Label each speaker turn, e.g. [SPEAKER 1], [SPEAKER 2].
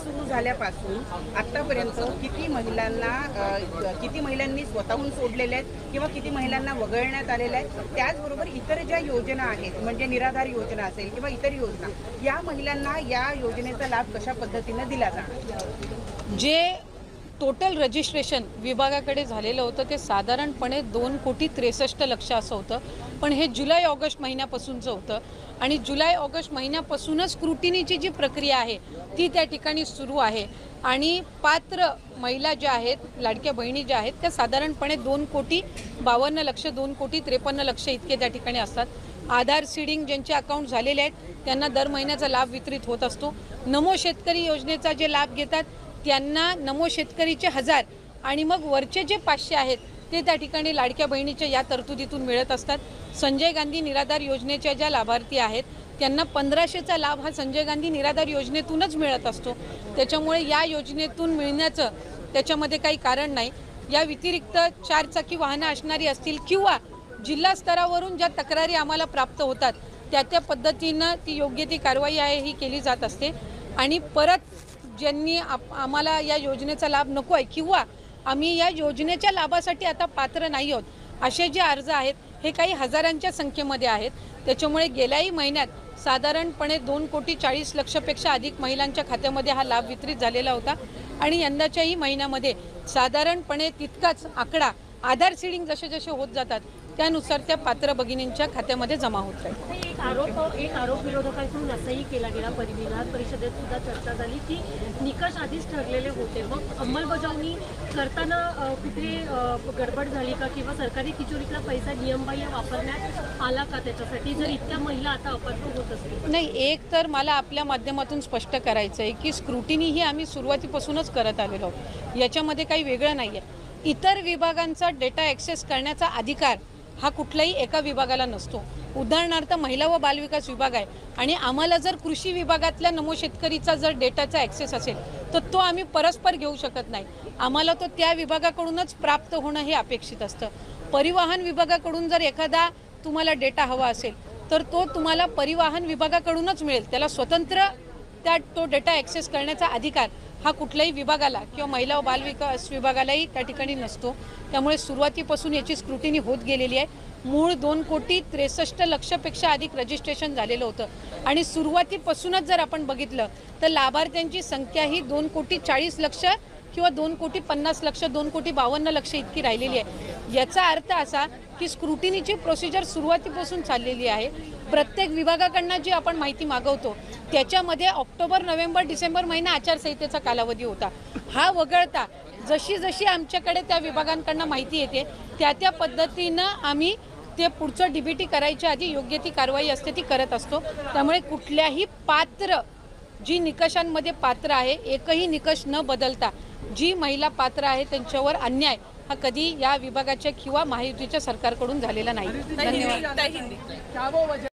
[SPEAKER 1] सुरू झाल्यापासून आतापर्यंत किती महिलांनी स्वतःहून सोडलेले आहेत किंवा किती महिलांना वगळण्यात आलेले आहे। त्याचबरोबर इतर ज्या योजना आहेत म्हणजे निराधार योजना असेल किंवा इतर योजना, या महिलांना या योजनेचा लाभ कशा पद्धतीने दिला जाणार?
[SPEAKER 2] जे टोटल रजिस्ट्रेशन विभागाकडे झालेलं होतं ते साधारणपणे 2,63,00,000 असं होतं, पण हे जुलै ऑगस्ट महिन्यापासूनचं होतं आणि जुलै ऑगस्ट महिन्यापासूनच स्क्रुटिनीची जी प्रक्रिया आहे ती त्या ठिकाणी सुरू आहे आणि पात्र महिला ज्या आहेत, लाडक्या बहिणी ज्या आहेत, त्या साधारणपणे 2,52,00,000 2,53,00,000 इतके त्या ठिकाणी असतात। आधार सीडिंग ज्यांचे अकाउंट झालेले आहेत त्यांना दर महिन्याचा लाभ वितरित होत असतो। नमो शेतकरी योजनेचा जे लाभ घेतात त्यांना नमो शेतकरीचे 1000 आणि मग वरचे जे 500 आहेत ते त्या ठिकाणी लाडक्या बहिणीच्या या तरतुदीतून मिळत असतात। संजय गांधी निराधार योजनेच्या ज्या लाभार्थी आहेत त्यांना 1500चा लाभ हा संजय गांधी निराधार योजनेतूनच मिळत असतो। त्याच्यामुळे या योजनेतून मिळण्याचं त्याच्यामध्ये काही कारण नाही। या व्यतिरिक्त 4 चाकी वाहनं असणारी असतील किंवा जिल्हा स्तरावरून ज्या तक्रारी आम्हाला प्राप्त होतात त्या पद्धतीनं ती योग्य ती कारवाई आहे ही केली जात असते आणि परत ज्यांनी आम्हाला या योजनेचा लाभ नको आहे किंवा आम्ही या योजनेच्या लाभासाठी आता पात्र नाही आहोत असे जे अर्ज आहेत हे काही हजारांच्या संख्येमध्ये आहेत। त्याच्यामुळे गेल्याही महिन्यात साधारणपणे 2,40,00,000 पेक्षा अधिक महिलांच्या खात्यामध्ये हा लाभ वितरित झालेला होता आणि यंदाच्याही महिन्यामध्ये साधारणपणे तितकाच आकडा आधार सीडिंग जसे जसे होत जातात त्यानुसार त्या पात्र भगिनींच्या खात्यामध्ये जमा होत राहील।
[SPEAKER 3] एक आरोप विरोधकांकडून असंही केला गेला, विधान परिषदेत सुद्धा चर्चा झाली की निकष आधीच ठरलेले होते, मग अंमलबजावणी करताना कुठे गडबड झाली का किंवा सरकारी तिजोरीतला पैसा नियमबाह्य वापरण्यात आला का त्याच्यासाठी, जर इतक्या महिला आता अपात्र होत असतील?
[SPEAKER 2] नाही, एक तर मला आपल्या माध्यमातून स्पष्ट करायचं आहे की स्क्रुटिनी ही आम्ही सुरुवातीपासूनच करत आलेलो आहोत, याच्यामध्ये काही वेगळं नाही आहे। इतर विभागांचा डेटा ॲक्सेस करण्याचा अधिकार हा कुठल्याही एका विभागाला नसतो। उदाहरणार्थ महिला व बालविकास विभाग आहे आणि आम्हाला जर कृषी विभागातल्या नमो शेतकरीचा जर डेटाचा ॲक्सेस असेल तर तो आम्ही परस्पर घेऊ शकत नाही, आम्हाला तो त्या विभागाकडूनच प्राप्त होणं हे अपेक्षित असतं। परिवहन विभागाकडून जर एखादा तुम्हाला डेटा हवा असेल तर तो तुम्हाला परिवहन विभागाकडूनच मिळेल, त्याला स्वतंत्र तो डेटा ॲक्सेस करण्याचा अधिकार हा कुठल्याही विभागाला किंवा महिला व बालविकास विभागालाही त्या ठिकाणी नसतो। त्यामुळे सुरुवातीपासून याची स्क्रुटिनी होत गेलेली आहे। मूळ 2,63,00,000 पेक्षा अधिक रजिस्ट्रेशन झालेलं होतं आणि सुरुवातीपासूनच जर आपण बघितलं तर लाभार्थ्यांची संख्या ही 2,40,00,000 किंवा 2,50,00,000 2,52,00,000 इतकी राहिलेली आहे। याचा अर्थ असा की स्क्रुटिनीची प्रोसिजर सुरुवातीपासून चाललेली आहे। प्रत्येक विभागाकडनं जी आपण माहिती मागवतो त्याच्यामध्ये ऑक्टोबर, नोव्हेंबर, डिसेंबर महिना आचारसंहितेचा कालावधी होता। हा वगळता जशी जशी आमच्याकडे त्या विभागांकडनं माहिती येते त्या पद्धतीनं आम्ही ते पुढचं DBT करायच्या आधी योग्य ती कारवाई असते ती करत असतो। त्यामुळे कुठल्याही पात्र जी निकषांमध्ये पात्र आहे एकही निकष न बदलता जी महिला पात्र आहे त्यांच्यावर अन्याय हा कधी या विभागाच्या किंवा महायुतीच्या सरकारकडून झालेला नाही। धन्यवाद।